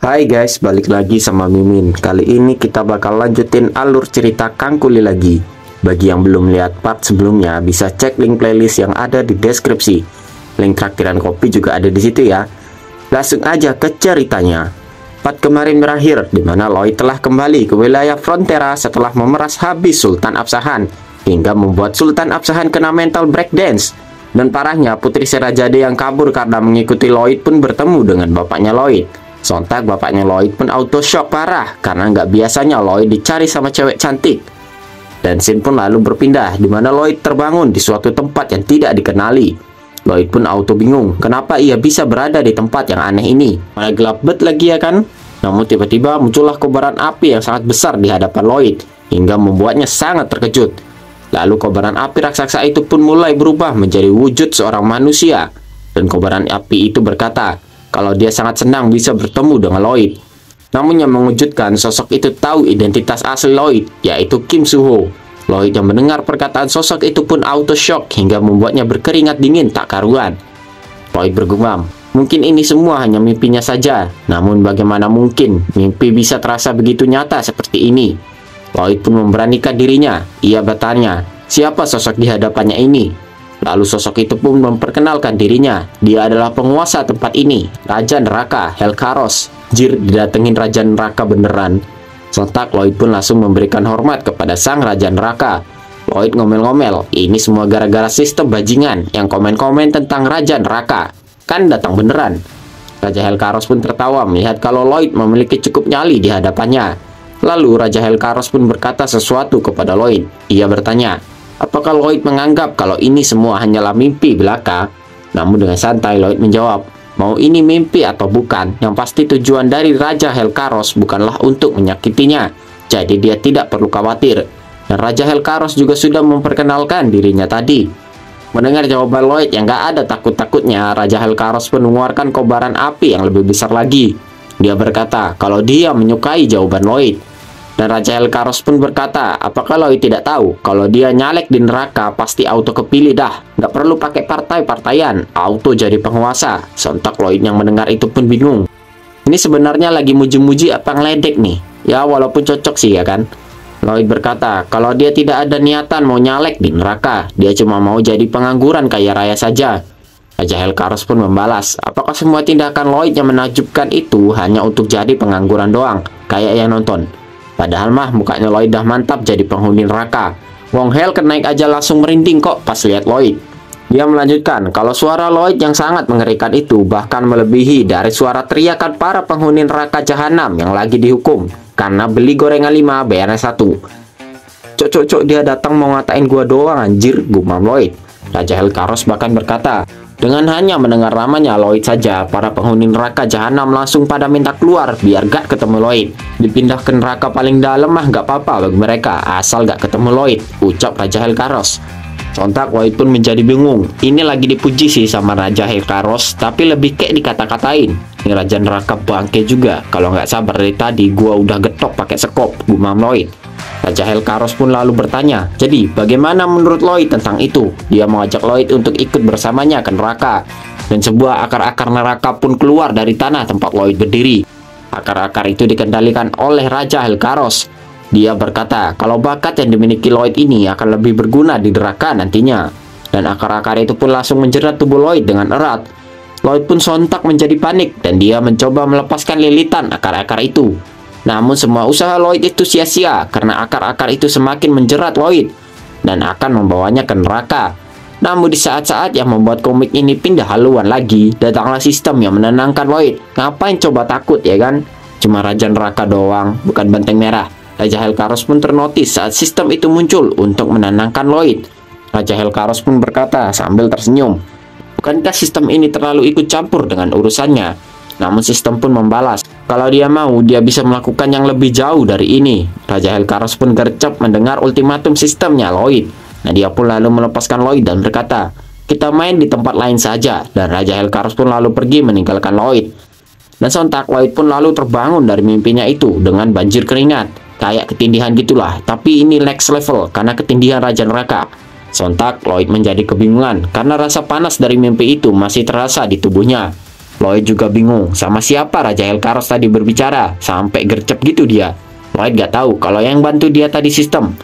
Hai guys, balik lagi sama Mimin. Kali ini kita bakal lanjutin alur cerita Kang Kuli lagi. Bagi yang belum lihat part sebelumnya, bisa cek link playlist yang ada di deskripsi. Link traktiran kopi juga ada di situ ya. Langsung aja ke ceritanya. Part kemarin berakhir, di mana Lloyd telah kembali ke wilayah Frontera setelah memeras habis Sultan Absahan, hingga membuat Sultan Absahan kena mental breakdance. Dan parahnya, Putri Serajade yang kabur karena mengikuti Lloyd pun bertemu dengan bapaknya Lloyd. Sontak bapaknya Lloyd pun auto shock parah karena nggak biasanya Lloyd dicari sama cewek cantik. Dan scene pun lalu berpindah di mana Lloyd terbangun di suatu tempat yang tidak dikenali. Lloyd pun auto bingung kenapa ia bisa berada di tempat yang aneh ini. Malah gelap bet lagi ya kan? Namun tiba-tiba muncullah kobaran api yang sangat besar di hadapan Lloyd hingga membuatnya sangat terkejut. Lalu kobaran api raksasa itu pun mulai berubah menjadi wujud seorang manusia. Dan kobaran api itu berkata kalau dia sangat senang bisa bertemu dengan Lloyd. Namun yang mengejutkan, sosok itu tahu identitas asli Lloyd, yaitu Kim Soo-ho. Lloyd yang mendengar perkataan sosok itu pun auto shock hingga membuatnya berkeringat dingin tak karuan. Lloyd bergumam, mungkin ini semua hanya mimpinya saja. Namun bagaimana mungkin mimpi bisa terasa begitu nyata seperti ini? Lloyd pun memberanikan dirinya. Ia bertanya, siapa sosok di hadapannya ini? Lalu sosok itu pun memperkenalkan dirinya. Dia adalah penguasa tempat ini, Raja Neraka, Helkaros. Jir, didatengin Raja Neraka beneran. Sontak Lloyd pun langsung memberikan hormat kepada sang Raja Neraka. Lloyd ngomel-ngomel, ini semua gara-gara sistem bajingan yang komen-komen tentang Raja Neraka. Kan datang beneran. Raja Helkaros pun tertawa melihat kalau Lloyd memiliki cukup nyali di hadapannya. Lalu Raja Helkaros pun berkata sesuatu kepada Lloyd. Ia bertanya, apakah Lloyd menganggap kalau ini semua hanyalah mimpi belaka? Namun dengan santai Lloyd menjawab, mau ini mimpi atau bukan, yang pasti tujuan dari Raja Helkaros bukanlah untuk menyakitinya. Jadi dia tidak perlu khawatir. Dan Raja Helkaros juga sudah memperkenalkan dirinya tadi. Mendengar jawaban Lloyd yang gak ada takut-takutnya, Raja Helkaros pun mengeluarkan kobaran api yang lebih besar lagi. Dia berkata kalau dia menyukai jawaban Lloyd. Dan Raja Helkaros pun berkata, apakah Lloyd tidak tahu kalau dia nyalek di neraka pasti auto kepilih dah. Nggak perlu pakai partai-partaian, auto jadi penguasa. Sontak Lloyd yang mendengar itu pun bingung. Ini sebenarnya lagi muji-muji apa ngeledek nih? Ya walaupun cocok sih ya kan. Lloyd berkata, kalau dia tidak ada niatan mau nyalek di neraka, dia cuma mau jadi pengangguran kaya raya saja. Raja Helkaros pun membalas, apakah semua tindakan Lloyd yang menakjubkan itu hanya untuk jadi pengangguran doang, kayak yang nonton? Padahal mah mukanya Lloyd dah mantap jadi penghuni neraka. Wong Hel kenaik aja langsung merinding kok pas lihat Lloyd. Dia melanjutkan, kalau suara Lloyd yang sangat mengerikan itu bahkan melebihi dari suara teriakan para penghuni neraka jahanam yang lagi dihukum. Karena beli gorengan 5, bayarnya 1. Cok, dia datang mau ngatain gua doang anjir, gumam Lloyd. Raja Helkaros bahkan berkata, dengan hanya mendengar namanya Lloyd saja, para penghuni neraka jahanam langsung pada minta keluar biar gak ketemu Lloyd. Dipindah ke neraka paling dalam mah gak apa-apa bagi mereka, asal gak ketemu Lloyd, ucap Raja Helkaros. Sontak Lloyd pun menjadi bingung. Ini lagi dipuji sih sama Raja Helkaros, tapi lebih kayak dikata-katain. Ini Raja Neraka bangke juga, kalau nggak sabar dari tadi gua udah getok pakai sekop, gumam Lloyd. Raja Helkaros pun lalu bertanya, jadi bagaimana menurut Lloyd tentang itu? Dia mengajak Lloyd untuk ikut bersamanya ke neraka. Dan sebuah akar-akar neraka pun keluar dari tanah tempat Lloyd berdiri. Akar-akar itu dikendalikan oleh Raja Helkaros. Dia berkata, kalau bakat yang dimiliki Lloyd ini akan lebih berguna di neraka nantinya. Dan akar-akar itu pun langsung menjerat tubuh Lloyd dengan erat. Lloyd pun sontak menjadi panik dan dia mencoba melepaskan lilitan akar-akar itu. Namun semua usaha Lloyd itu sia-sia karena akar-akar itu semakin menjerat Lloyd dan akan membawanya ke neraka. Namun di saat-saat yang membuat komik ini pindah haluan lagi, datanglah sistem yang menenangkan Lloyd. Ngapain coba takut ya kan? Cuma Raja Neraka doang, bukan Benteng Merah. Raja Helkaros pun ternotis saat sistem itu muncul untuk menenangkan Lloyd. Raja Helkaros pun berkata sambil tersenyum, bukankah sistem ini terlalu ikut campur dengan urusannya? Namun sistem pun membalas, kalau dia mau, dia bisa melakukan yang lebih jauh dari ini. Raja Helkaros pun gercep mendengar ultimatum sistemnya Lloyd. Nah dia pun lalu melepaskan Lloyd dan berkata, kita main di tempat lain saja. Dan Raja Helkaros pun lalu pergi meninggalkan Lloyd. Dan sontak Lloyd pun lalu terbangun dari mimpinya itu dengan banjir keringat. Kayak ketindihan gitulah, tapi ini next level karena ketindihan Raja Neraka. Sontak Lloyd menjadi kebingungan karena rasa panas dari mimpi itu masih terasa di tubuhnya. Lloyd juga bingung sama siapa Raja Helkaros tadi berbicara, sampai gercep gitu dia. Lloyd gak tahu kalau yang bantu dia tadi sistem.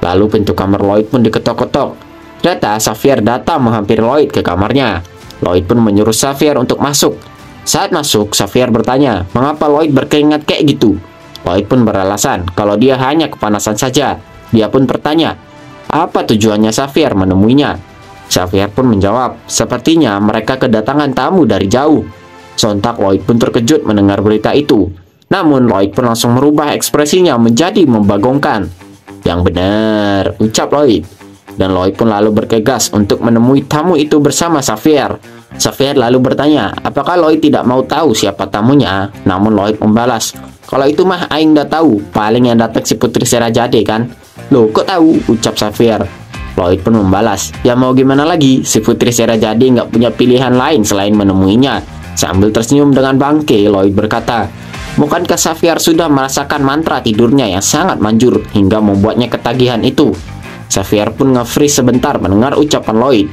Lalu pintu kamar Lloyd pun diketok-ketok. Ternyata Xavier datang menghampiri Lloyd ke kamarnya. Lloyd pun menyuruh Xavier untuk masuk. Saat masuk, Xavier bertanya, mengapa Lloyd berkeringat kayak gitu? Lloyd pun beralasan kalau dia hanya kepanasan saja. Dia pun bertanya, apa tujuannya Xavier menemuinya? Xavier pun menjawab, sepertinya mereka kedatangan tamu dari jauh. Sontak Lloyd pun terkejut mendengar berita itu. Namun Lloyd pun langsung merubah ekspresinya menjadi membagongkan. Yang benar, ucap Lloyd. Dan Lloyd pun lalu bergegas untuk menemui tamu itu bersama Xavier. Xavier lalu bertanya, apakah Lloyd tidak mau tahu siapa tamunya? Namun Lloyd membalas, kalau itu mah aing udah tahu, paling yang datang si Putri Serajade kan? Loh, kok tahu? Ucap Xavier. Lloyd pun membalas, ya mau gimana lagi, si Putri Serajade nggak punya pilihan lain selain menemuinya. Sambil tersenyum dengan bangke, Lloyd berkata, bukankah Xavier sudah merasakan mantra tidurnya yang sangat manjur hingga membuatnya ketagihan itu? Xavier pun nge-freeze sebentar mendengar ucapan Lloyd.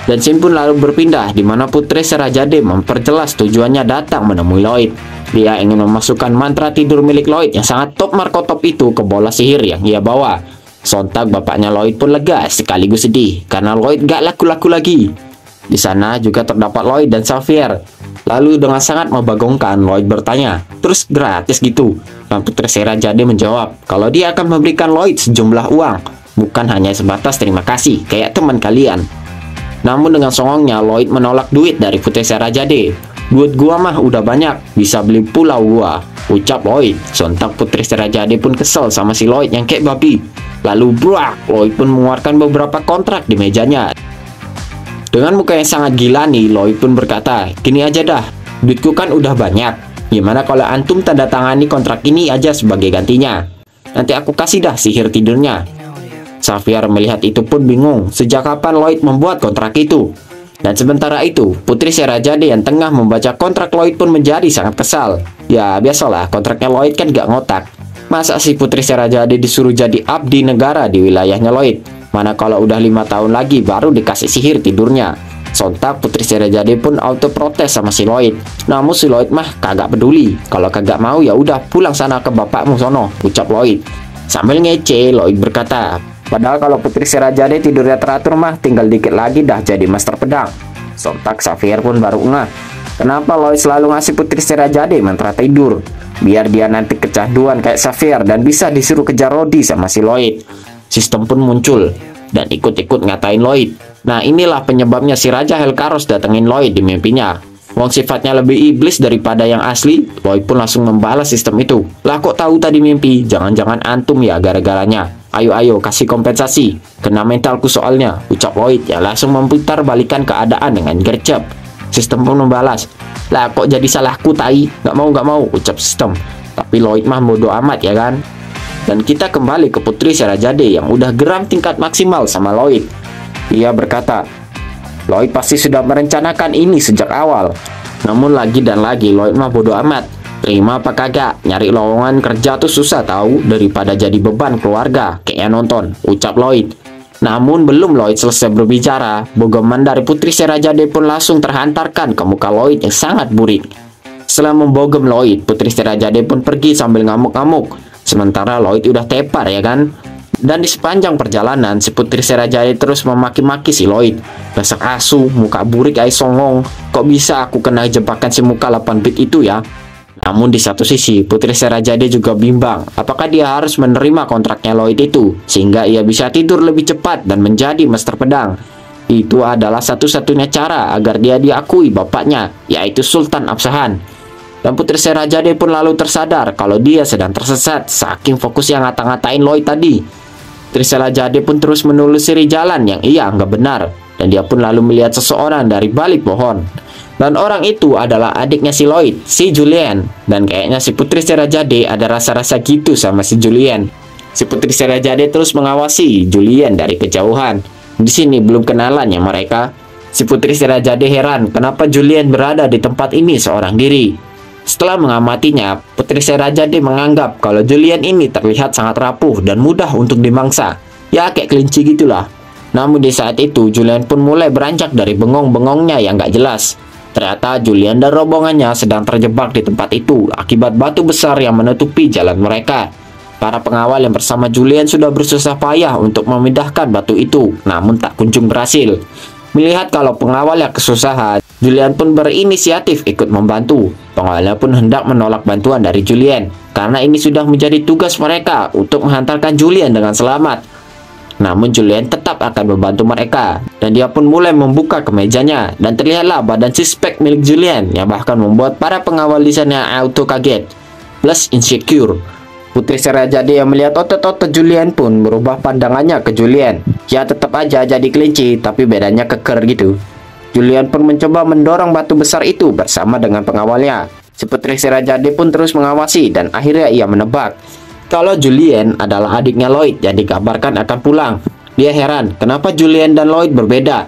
Dan scene pun lalu berpindah di mana Putri Serajade memperjelas tujuannya datang menemui Lloyd. Dia ingin memasukkan mantra tidur milik Lloyd yang sangat top markotop itu ke bola sihir yang ia bawa. Sontak bapaknya Lloyd pun lega sekaligus sedih karena Lloyd gak laku-laku lagi. Di sana juga terdapat Lloyd dan Xavier. Lalu dengan sangat membagongkan Lloyd bertanya, terus gratis gitu? Dan Putri Serajade menjawab kalau dia akan memberikan Lloyd sejumlah uang, bukan hanya sebatas terima kasih kayak teman kalian. Namun dengan songongnya Lloyd menolak duit dari Putri Serajade. Duit gua mah udah banyak, bisa beli pulau gua, ucap Lloyd. Sontak Putri Serajade pun kesel sama si Lloyd yang kayak babi. Lalu bruak, Lloyd pun mengeluarkan beberapa kontrak di mejanya. Dengan muka yang sangat gila nih, Lloyd pun berkata, gini aja dah, duitku kan udah banyak. Gimana kalau antum tanda tangani kontrak ini aja sebagai gantinya? Nanti aku kasih dah sihir tidurnya. Xavier melihat itu pun bingung, sejak kapan Lloyd membuat kontrak itu. Dan sementara itu, Putri Serajade yang tengah membaca kontrak Lloyd pun menjadi sangat kesal. Ya biasalah, kontraknya Lloyd kan gak ngotak. Masa si Putri Serajade disuruh jadi abdi negara di wilayahnya Lloyd? Mana kalau udah 5 tahun lagi baru dikasih sihir tidurnya. Sontak Putri Serajade pun auto protes sama si Lloyd. Namun si Lloyd mah kagak peduli. Kalau kagak mau ya udah pulang sana ke bapakmu sono, ucap Lloyd. Sambil ngece, Lloyd berkata, padahal kalau Putri Serajade tidurnya teratur mah tinggal dikit lagi dah jadi master pedang. Sontak Xavier pun baru ngeh, kenapa Lloyd selalu ngasih Putri Serajade mantra tidur? Biar dia nanti kecanduan kayak Xavier dan bisa disuruh kejar Rodi sama si Lloyd. Sistem pun muncul dan ikut-ikut ngatain Lloyd. Nah inilah penyebabnya si Raja Helkaros datengin Lloyd di mimpinya. Wong sifatnya lebih iblis daripada yang asli. Lloyd pun langsung membalas sistem itu. Lah kok tahu tadi mimpi? Jangan-jangan antum ya gara-garanya. Ayo kasih kompensasi. Kena mentalku soalnya, ucap Lloyd yang langsung memutar balikan keadaan dengan gercep. Sistem pun membalas, lah kok jadi salahku tai? Gak mau, ucap sistem. Tapi Lloyd mah bodo amat ya kan. Dan kita kembali ke Putri Serajade yang udah geram tingkat maksimal sama Lloyd. Ia berkata, Lloyd pasti sudah merencanakan ini sejak awal. Namun lagi dan lagi Lloyd mah bodo amat. Terima apa kagak, nyari lowongan kerja tuh susah tahu daripada jadi beban keluarga kayak nonton, ucap Lloyd. Namun belum Lloyd selesai berbicara, bogoman dari Putri Serajade pun langsung terhantarkan ke muka Lloyd yang sangat burik. Setelah membogem Lloyd, Putri Serajade pun pergi sambil ngamuk-ngamuk. Sementara Lloyd udah tepar ya kan. Dan di sepanjang perjalanan, si Putri Serajade terus memaki-maki si Lloyd. Besak asu, muka burik ay songong. Kok bisa aku kena jebakan si muka 8 bit itu ya? Namun di satu sisi, Putri Serajade juga bimbang apakah dia harus menerima kontraknya Lloyd itu sehingga ia bisa tidur lebih cepat dan menjadi master pedang. Itu adalah satu-satunya cara agar dia diakui bapaknya, yaitu Sultan Absahan. Dan Putri Serajade pun lalu tersadar kalau dia sedang tersesat saking fokus yang ngata-ngatain Lloyd tadi. Putri Serajade pun terus menelusuri jalan yang ia anggap benar, dan dia pun lalu melihat seseorang dari balik pohon. Dan orang itu adalah adiknya si Lloyd, si Julien. Dan kayaknya si Putri Serajade ada rasa-rasa gitu sama si Julien. Si Putri Serajade terus mengawasi Julien dari kejauhan. Di sini belum kenalan ya mereka. Si Putri Serajade heran kenapa Julien berada di tempat ini seorang diri. Setelah mengamatinya, Putri Serajade menganggap kalau Julien ini terlihat sangat rapuh dan mudah untuk dimangsa. Ya kayak kelinci gitulah. Namun di saat itu Julien pun mulai beranjak dari bengong-bengongnya yang gak jelas. Ternyata Julian dan rombongannya sedang terjebak di tempat itu akibat batu besar yang menutupi jalan mereka. Para pengawal yang bersama Julian sudah bersusah payah untuk memindahkan batu itu, namun tak kunjung berhasil. Melihat kalau pengawal yang kesusahan, Julian pun berinisiatif ikut membantu. Pengawalnya pun hendak menolak bantuan dari Julian, karena ini sudah menjadi tugas mereka untuk menghantarkan Julian dengan selamat. Namun Julian tetap akan membantu mereka, dan dia pun mulai membuka kemejanya, dan terlihatlah badan six-pack milik Julian yang bahkan membuat para pengawal di sana auto kaget, plus insecure. Putri Serajade yang melihat otot-otot Julian pun berubah pandangannya ke Julian. Ya tetap aja jadi kelinci, tapi bedanya keker gitu. Julian pun mencoba mendorong batu besar itu bersama dengan pengawalnya. Si Putri Serajade pun terus mengawasi dan akhirnya ia menebak kalau Julian adalah adiknya Lloyd yang dikabarkan akan pulang. Dia heran kenapa Julian dan Lloyd berbeda.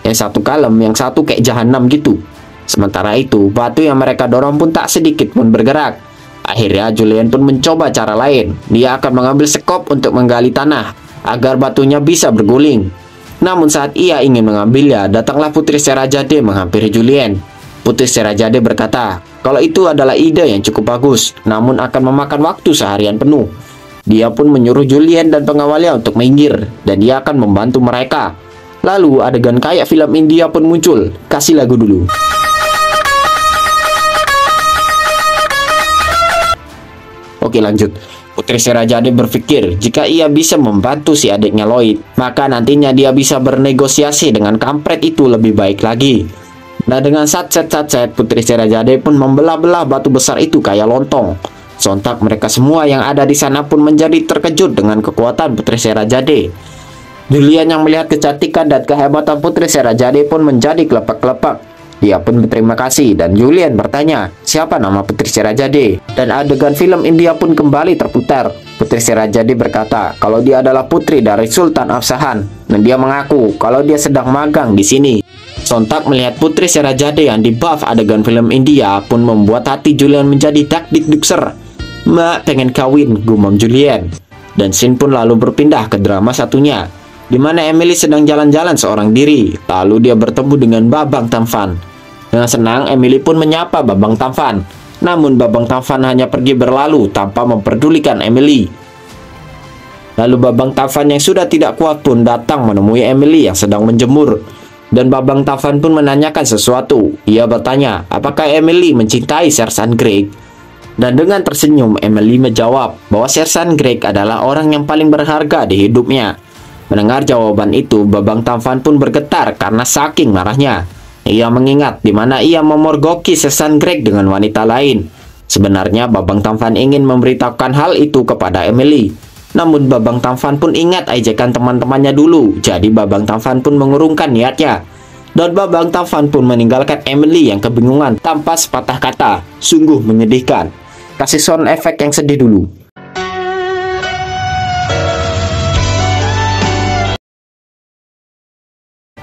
Yang satu kalem, yang satu kayak jahanam gitu. Sementara itu, batu yang mereka dorong pun tak sedikit pun bergerak. Akhirnya Julian pun mencoba cara lain. Dia akan mengambil sekop untuk menggali tanah agar batunya bisa berguling. Namun saat ia ingin mengambilnya, datanglah Putri Serajade menghampiri Julian. Putri Serajade berkata kalau itu adalah ide yang cukup bagus, namun akan memakan waktu seharian penuh. Dia pun menyuruh Julian dan pengawalnya untuk minggir, dan dia akan membantu mereka. Lalu adegan kayak film India pun muncul. Kasih lagu dulu. Oke lanjut. Putri Serajade berpikir jika ia bisa membantu si adiknya Lloyd, maka nantinya dia bisa bernegosiasi dengan kampret itu lebih baik lagi. Nah dengan satset Putri Serajade pun membelah-belah batu besar itu kayak lontong. Sontak mereka semua yang ada di sana pun menjadi terkejut dengan kekuatan Putri Serajade. Julian yang melihat kecantikan dan kehebatan Putri Serajade pun menjadi kelepak-kelepak. Dia pun berterima kasih dan Julian bertanya siapa nama Putri Serajade, dan adegan film India pun kembali terputar. Putri Serajade berkata kalau dia adalah putri dari Sultan Afsahan, dan dia mengaku kalau dia sedang magang di sini. Sontak melihat Putri Serajade yang di-buff adegan film India pun membuat hati Julian menjadi dak-dik-dukser. Mbak pengen kawin, gumam Julian. Dan scene pun lalu berpindah ke drama satunya, di mana Emily sedang jalan-jalan seorang diri. Lalu dia bertemu dengan Babang Tampan. Dengan senang, Emily pun menyapa Babang Tampan. Namun Babang Tampan hanya pergi berlalu tanpa memperdulikan Emily. Lalu Babang Tampan yang sudah tidak kuat pun datang menemui Emily yang sedang menjemur. Dan Babang Tampan pun menanyakan sesuatu. Ia bertanya, apakah Emily mencintai Sersan Greg? Dan dengan tersenyum, Emily menjawab bahwa Sersan Greg adalah orang yang paling berharga di hidupnya. Mendengar jawaban itu, Babang Tampan pun bergetar karena saking marahnya. Ia mengingat di mana ia memorgoki Sersan Greg dengan wanita lain. Sebenarnya Babang Tampan ingin memberitahukan hal itu kepada Emily. Namun Babang Tampan pun ingat ajakan teman-temannya dulu. Jadi Babang Tampan pun mengurungkan niatnya. Dan Babang Tampan pun meninggalkan Emily yang kebingungan tanpa sepatah kata. Sungguh menyedihkan. Kasih sound efek yang sedih dulu.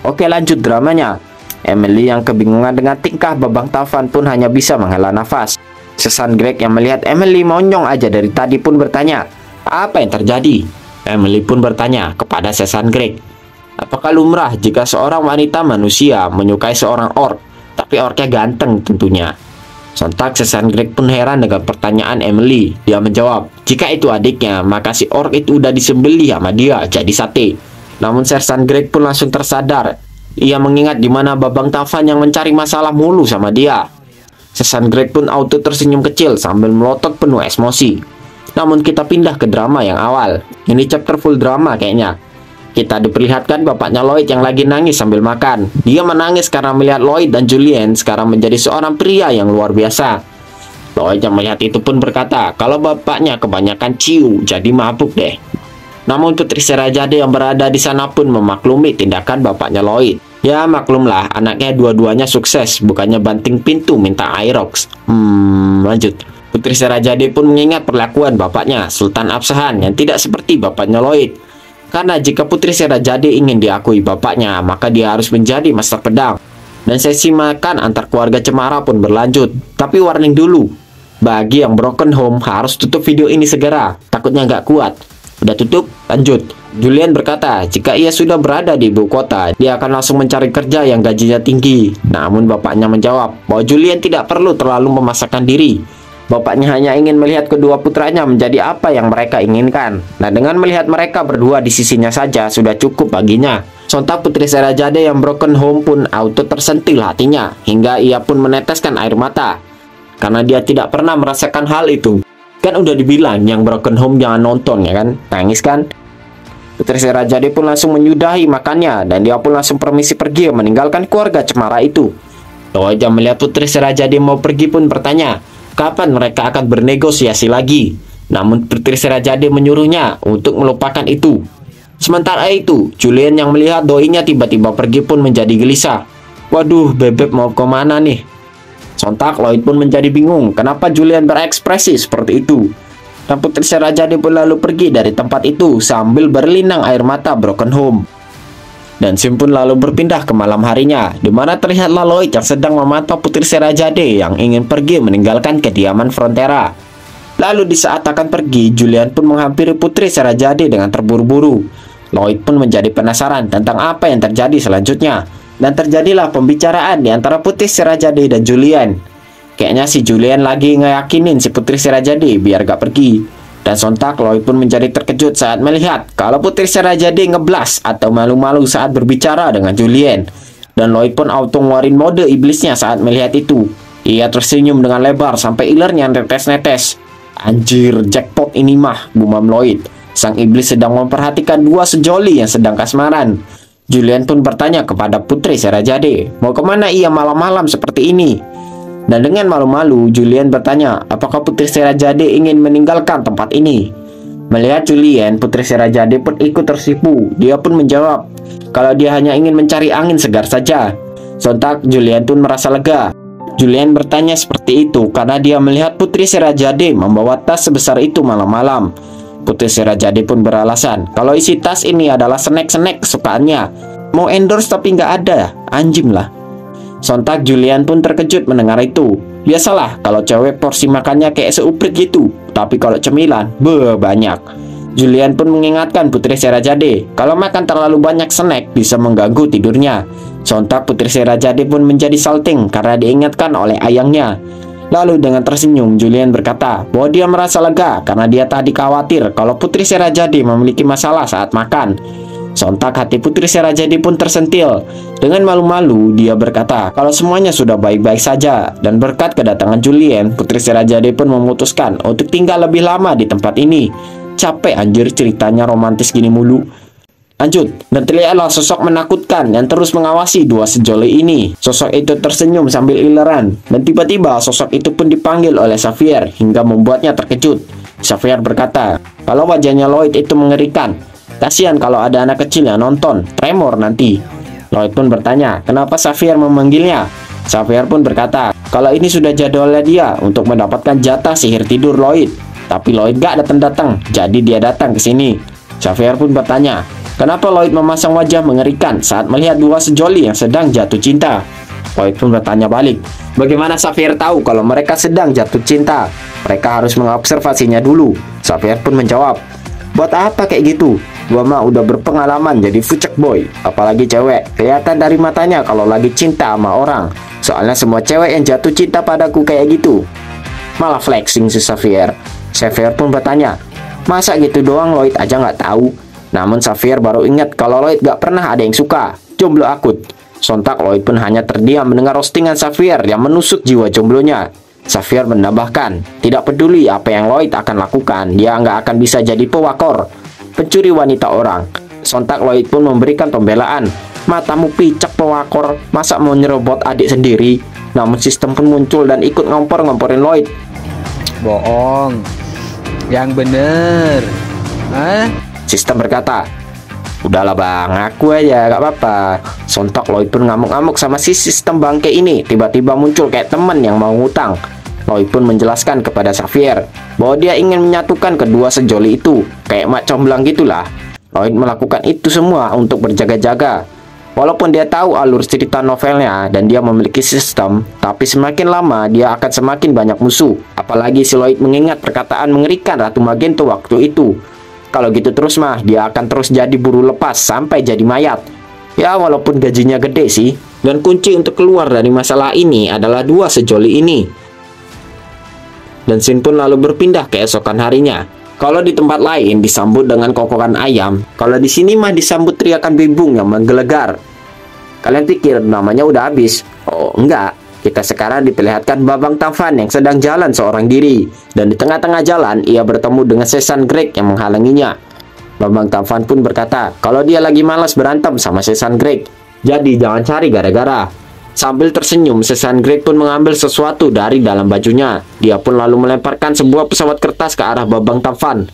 Oke lanjut dramanya. Emily yang kebingungan dengan tingkah Babang Tampan pun hanya bisa menghela nafas. Sersan Greg yang melihat Emily monyong aja dari tadi pun bertanya, apa yang terjadi? Emily pun bertanya kepada Sersan Greg, apakah lumrah jika seorang wanita manusia menyukai seorang orc, tapi orcnya ganteng tentunya? Sontak Sersan Greg pun heran dengan pertanyaan Emily. Dia menjawab, jika itu adiknya, maka si orc itu udah disembelih sama dia jadi sate. Namun Sersan Greg pun langsung tersadar. Ia mengingat di mana Babang Tampan yang mencari masalah mulu sama dia. Sersan Greg pun auto tersenyum kecil sambil melotot penuh emosi. Namun kita pindah ke drama yang awal. Ini chapter full drama kayaknya. Kita diperlihatkan bapaknya Lloyd yang lagi nangis sambil makan. Dia menangis karena melihat Lloyd dan Julian sekarang menjadi seorang pria yang luar biasa. Lloyd yang melihat itu pun berkata kalau bapaknya kebanyakan ciu jadi mabuk deh. Namun Putri Serajade yang berada di sana pun memaklumi tindakan bapaknya Lloyd. Ya maklumlah, anaknya dua-duanya sukses, bukannya banting pintu minta Aerox. Lanjut. Putri Serajade pun mengingat perlakuan bapaknya, Sultan Afsahan, yang tidak seperti bapaknya Lloyd. Karena jika Putri Serajade ingin diakui bapaknya, maka dia harus menjadi master pedang. Dan sesi makan antar keluarga Cemara pun berlanjut. Tapi warning dulu, bagi yang broken home harus tutup video ini segera, takutnya nggak kuat. Udah tutup, lanjut. Julian berkata jika ia sudah berada di ibu kota, dia akan langsung mencari kerja yang gajinya tinggi. Namun bapaknya menjawab bahwa Julian tidak perlu terlalu memaksakan diri. Bapaknya hanya ingin melihat kedua putranya menjadi apa yang mereka inginkan. Nah, dengan melihat mereka berdua di sisinya saja sudah cukup baginya. Sontak putri Serajade yang broken home pun auto tersentil hatinya, hingga ia pun meneteskan air mata. Karena dia tidak pernah merasakan hal itu. Kan udah dibilang yang broken home jangan nonton, ya kan? Nangis kan? Putri Serajade pun langsung menyudahi makannya, dan dia pun langsung permisi pergi meninggalkan keluarga cemara itu. Lloyd yang melihat Putri Serajade mau pergi pun bertanya, kapan mereka akan bernegosiasi lagi? Namun Putri Serajade menyuruhnya untuk melupakan itu. Sementara itu, Julian yang melihat doinya tiba-tiba pergi pun menjadi gelisah. Waduh, bebek mau kemana nih? Sontak Lloyd pun menjadi bingung kenapa Julian berekspresi seperti itu. Dan Putri Serajade pun lalu pergi dari tempat itu sambil berlinang air mata broken home. Dan scene pun lalu berpindah ke malam harinya, di mana terlihatlah Lloyd yang sedang memantau Putri Serajade yang ingin pergi meninggalkan kediaman Frontera. Lalu di saat akan pergi, Julian pun menghampiri Putri Serajade dengan terburu-buru. Lloyd pun menjadi penasaran tentang apa yang terjadi selanjutnya. Dan terjadilah pembicaraan di antara Putri Serajade dan Julian. Kayaknya si Julian lagi ngeyakinin si Putri Serajade biar gak pergi. Dan sontak Lloyd pun menjadi terkejut saat melihat kalau Putri Serajade ngeblas atau malu-malu saat berbicara dengan Julian. Dan Lloyd pun auto ngeluarin mode iblisnya saat melihat itu. Ia tersenyum dengan lebar sampai ilernya netes-netes. Anjir, jackpot ini mah, gumam Lloyd. Sang iblis sedang memperhatikan dua sejoli yang sedang kasmaran. Julian pun bertanya kepada Putri Serajade, mau kemana ia malam-malam seperti ini? Dan dengan malu-malu, Julian bertanya, apakah Putri Serajade ingin meninggalkan tempat ini? Melihat Julian, Putri Serajade pun ikut tersipu. Dia pun menjawab, kalau dia hanya ingin mencari angin segar saja. Sontak, Julian pun merasa lega. Julian bertanya seperti itu karena dia melihat Putri Serajade membawa tas sebesar itu malam-malam. Putri Serajade pun beralasan, kalau isi tas ini adalah snack-snack kesukaannya. Mau endorse tapi nggak ada, anjing lah. Sontak Julian pun terkejut mendengar itu. Biasalah kalau cewek porsi makannya kayak seuprit gitu, tapi kalau cemilan, banyak. Julian pun mengingatkan Putri Serajade, kalau makan terlalu banyak snack bisa mengganggu tidurnya. Sontak Putri Serajade pun menjadi salting karena diingatkan oleh ayangnya. Lalu dengan tersenyum, Julian berkata bahwa dia merasa lega karena dia tadi khawatir kalau Putri Serajade memiliki masalah saat makan. Sontak hati Putri Serajade pun tersentil. Dengan malu-malu, dia berkata kalau semuanya sudah baik-baik saja. Dan berkat kedatangan Julian, Putri Serajade pun memutuskan untuk tinggal lebih lama di tempat ini. Capek anjir ceritanya romantis gini mulu. Lanjut, dan terlihatlah sosok menakutkan yang terus mengawasi dua sejoli ini. Sosok itu tersenyum sambil ileran. Dan tiba-tiba sosok itu pun dipanggil oleh Xavier hingga membuatnya terkejut. Xavier berkata, kalau wajahnya Lloyd itu mengerikan. Kasihan kalau ada anak kecil yang nonton, tremor nanti. Lloyd pun bertanya, kenapa Xavier memanggilnya? Xavier pun berkata, kalau ini sudah jadwalnya dia untuk mendapatkan jatah sihir tidur Lloyd. Tapi Lloyd gak datang-datang, jadi dia datang ke sini. Xavier pun bertanya, kenapa Lloyd memasang wajah mengerikan saat melihat dua sejoli yang sedang jatuh cinta? Lloyd pun bertanya balik, bagaimana Xavier tahu kalau mereka sedang jatuh cinta? Mereka harus mengobservasinya dulu. Xavier pun menjawab, buat apa kayak gitu? Gua mah udah berpengalaman jadi fucek boy, apalagi cewek. Kelihatan dari matanya kalau lagi cinta sama orang. Soalnya semua cewek yang jatuh cinta padaku kayak gitu. Malah flexing si Xavier. Xavier pun bertanya, masa gitu doang Lloyd aja nggak tahu? Namun Xavier baru ingat kalau Lloyd gak pernah ada yang suka. Jomblo akut. Sontak Lloyd pun hanya terdiam mendengar roastingan Xavier yang menusuk jiwa jomblonya. Xavier menambahkan, tidak peduli apa yang Lloyd akan lakukan, dia nggak akan bisa jadi pewakor, pencuri wanita orang. Sontak Lloyd pun memberikan pembelaan, matamu picak pewakor, masa mau nyerobot adik sendiri? Namun sistem pun muncul dan ikut ngompor-ngomporin Lloyd. Bohong, yang bener. Sistem berkata, udahlah bang, aku aja gak apa-apa. Sontak Lloyd pun ngamuk-ngamuk sama si sistem bangke ini. Tiba-tiba muncul kayak temen yang mau ngutang. Lloyd pun menjelaskan kepada Xavier bahwa dia ingin menyatukan kedua sejoli itu, kayak mak comblang gitulah. Lloyd melakukan itu semua untuk berjaga-jaga. Walaupun dia tahu alur cerita novelnya dan dia memiliki sistem, tapi semakin lama dia akan semakin banyak musuh. Apalagi si Lloyd mengingat perkataan mengerikan Ratu Magento waktu itu. Kalau gitu terus mah, dia akan terus jadi buru lepas sampai jadi mayat. Ya, walaupun gajinya gede sih. Dan kunci untuk keluar dari masalah ini adalah dua sejoli ini. Dan Shin pun lalu berpindah keesokan harinya. Kalau di tempat lain disambut dengan kokokan ayam, kalau di sini mah disambut teriakan bibung yang menggelegar. Kalian pikir namanya udah habis? Oh, enggak. Kita sekarang diperlihatkan Babang Tampan yang sedang jalan seorang diri. Dan di tengah-tengah jalan, ia bertemu dengan Sesan Greg yang menghalanginya. Babang Tampan pun berkata, kalau dia lagi malas berantem sama Sesan Greg, jadi jangan cari gara-gara. Sambil tersenyum, Sesan Greg pun mengambil sesuatu dari dalam bajunya. Dia pun lalu melemparkan sebuah pesawat kertas ke arah Babang Tampan.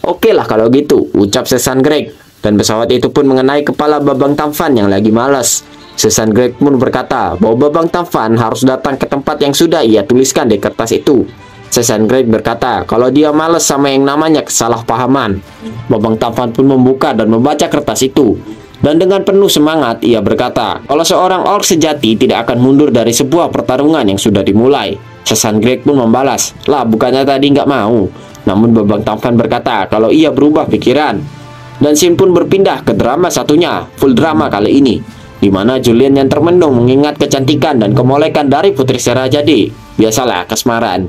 Oke lah kalau gitu, ucap Sesan Greg. Dan pesawat itu pun mengenai kepala Babang Tampan yang lagi malas. Sesan Greg pun berkata bahwa Babang Tampan harus datang ke tempat yang sudah ia tuliskan di kertas itu. Sesan Greg berkata kalau dia malas sama yang namanya kesalahpahaman. Babang Tampan pun membuka dan membaca kertas itu. Dan dengan penuh semangat ia berkata kalau seorang orc sejati tidak akan mundur dari sebuah pertarungan yang sudah dimulai. Sesan Greg pun membalas, lah bukannya tadi nggak mau. Namun Babang Tampan berkata kalau ia berubah pikiran. Dan Shin pun berpindah ke drama satunya, full drama kali ini, di mana Julian yang termenung mengingat kecantikan dan kemolekan dari Putri Serajadi. Biasalah kasmaran.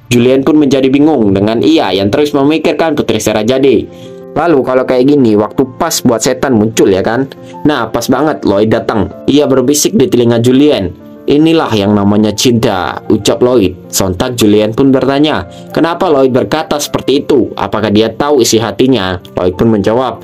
Julian pun menjadi bingung dengan ia yang terus memikirkan Putri Serajadi. Lalu kalau kayak gini, waktu pas buat setan muncul ya kan? Nah, pas banget Lloyd datang. Ia berbisik di telinga Julian. Inilah yang namanya cinta, ucap Lloyd. Sontak Julian pun bertanya, kenapa Lloyd berkata seperti itu? Apakah dia tahu isi hatinya? Lloyd pun menjawab,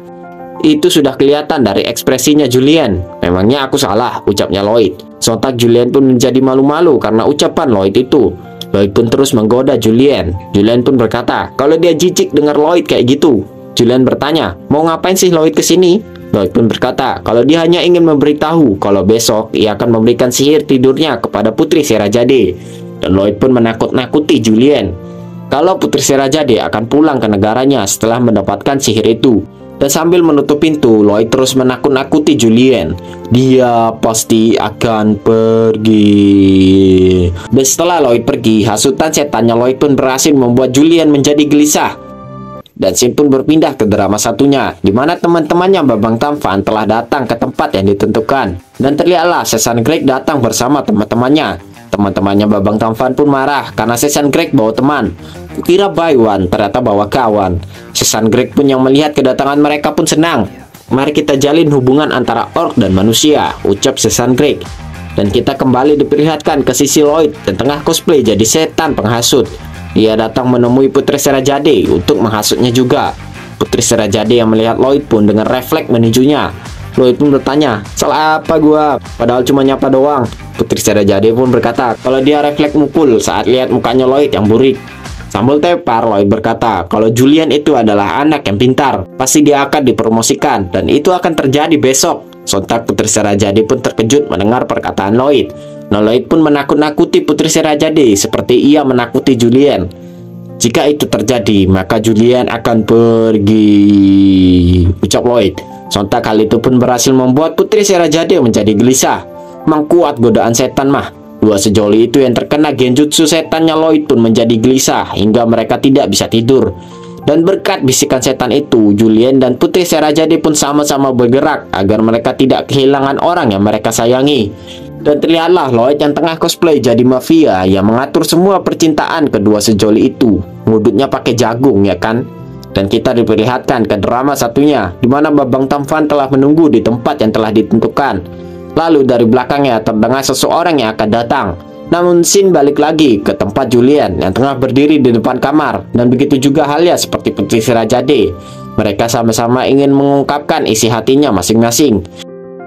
itu sudah kelihatan dari ekspresinya Julian. Memangnya aku salah, ucapnya Lloyd. Sontak Julian pun menjadi malu-malu karena ucapan Lloyd itu. Lloyd pun terus menggoda Julian. Julian pun berkata, kalau dia jijik dengar Lloyd kayak gitu. Julian bertanya, mau ngapain sih Lloyd kesini? Lloyd pun berkata, kalau dia hanya ingin memberitahu kalau besok ia akan memberikan sihir tidurnya kepada Putri Serajadi. Dan Lloyd pun menakut-nakuti Julian kalau Putri Serajadi akan pulang ke negaranya setelah mendapatkan sihir itu. Dan sambil menutup pintu, Lloyd terus menakut-nakuti Julian. Dia pasti akan pergi. Dan setelah Lloyd pergi, hasutan setannya Lloyd pun berhasil membuat Julian menjadi gelisah. Dan Shin pun berpindah ke drama satunya, di mana teman-temannya Babang Tampan telah datang ke tempat yang ditentukan. Dan terlihatlah Sesan Greg datang bersama teman-temannya. Teman-temannya Babang Tampan pun marah karena Sesan Greg bawa teman. Kukira Baywan, ternyata bawa kawan. Sesan Greg pun yang melihat kedatangan mereka pun senang. Mari kita jalin hubungan antara orc dan manusia, ucap Sesan Greg. Dan kita kembali diperlihatkan ke sisi Lloyd dan tengah cosplay jadi setan penghasut. Dia datang menemui Putri Serajadi untuk menghasutnya juga. Putri Serajadi yang melihat Lloyd pun dengan refleks menujunya. Lloyd pun bertanya, salah apa gua? Padahal cuma nyapa doang. Putri Serajadi pun berkata kalau dia refleks mukul saat lihat mukanya Lloyd yang burik. Sambil tepar, Lloyd berkata kalau Julian itu adalah anak yang pintar, pasti dia akan dipromosikan dan itu akan terjadi besok. Sontak Putri Serajadi pun terkejut mendengar perkataan Lloyd. Nah, Lloyd pun menakut-nakuti Putri Serajadi seperti ia menakuti Julian. Jika itu terjadi, maka Julian akan pergi, ucap Lloyd. Sontak hal itu pun berhasil membuat Putri Serajadi menjadi gelisah. Mang kuat godaan setan mah. Dua sejoli itu yang terkena genjutsu setannya Lloyd pun menjadi gelisah hingga mereka tidak bisa tidur. Dan berkat bisikan setan itu, Julian dan Putri Serajadi pun sama-sama bergerak agar mereka tidak kehilangan orang yang mereka sayangi. Dan terlihatlah Lloyd yang tengah cosplay jadi mafia yang mengatur semua percintaan kedua sejoli itu. Ngudutnya pakai jagung ya kan? Dan kita diperlihatkan ke drama satunya, di mana Babang Tampan telah menunggu di tempat yang telah ditentukan. Lalu dari belakangnya terdengar seseorang yang akan datang. Namun Shin balik lagi ke tempat Julian yang tengah berdiri di depan kamar. Dan begitu juga halnya seperti Putri Serajadi. Mereka sama-sama ingin mengungkapkan isi hatinya masing-masing.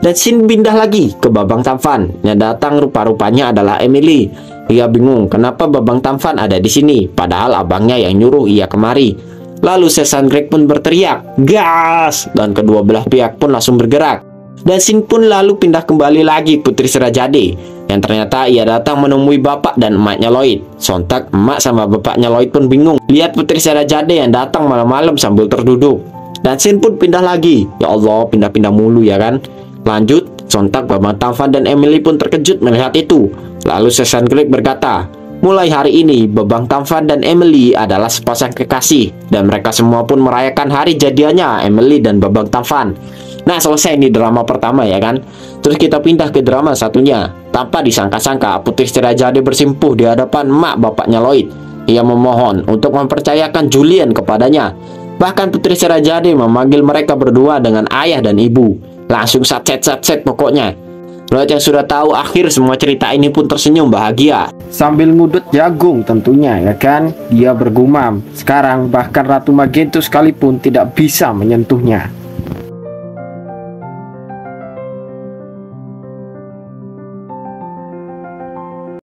Dan Shin pindah lagi ke Babang Tampan. Yang datang rupa-rupanya adalah Emily. Ia bingung kenapa Babang Tampan ada di sini, padahal abangnya yang nyuruh ia kemari. Lalu Sesan Greg pun berteriak, "Gas!" Dan kedua belah pihak pun langsung bergerak. Dan Shin pun lalu pindah kembali lagi Putri Serajadi, yang ternyata ia datang menemui bapak dan emaknya Lloyd. Sontak emak sama bapaknya Lloyd pun bingung lihat Putri Serajadi yang datang malam-malam sambil terduduk. Dan Shin pun pindah lagi. Ya Allah, pindah-pindah mulu ya kan. Lanjut, sontak Babang Tampan dan Emily pun terkejut melihat itu. Lalu Sesan Greg berkata, Mulai hari ini, Babang Tampan dan Emily adalah sepasang kekasih, dan mereka semua pun merayakan hari jadiannya Emily dan Babang Tampan. Nah, selesai nih drama pertama ya kan. Terus kita pindah ke drama satunya. Tanpa disangka-sangka, Putri Setirajadi bersimpuh di hadapan mak bapaknya Lloyd. Ia memohon untuk mempercayakan Julian kepadanya. Bahkan Putri Setirajadi memanggil mereka berdua dengan ayah dan ibu. Langsung satset pokoknya. Lloyd yang sudah tahu akhir semua cerita ini pun tersenyum bahagia. Sambil ngudut jagung tentunya ya kan. Dia bergumam, sekarang bahkan Ratu Magento sekalipun tidak bisa menyentuhnya.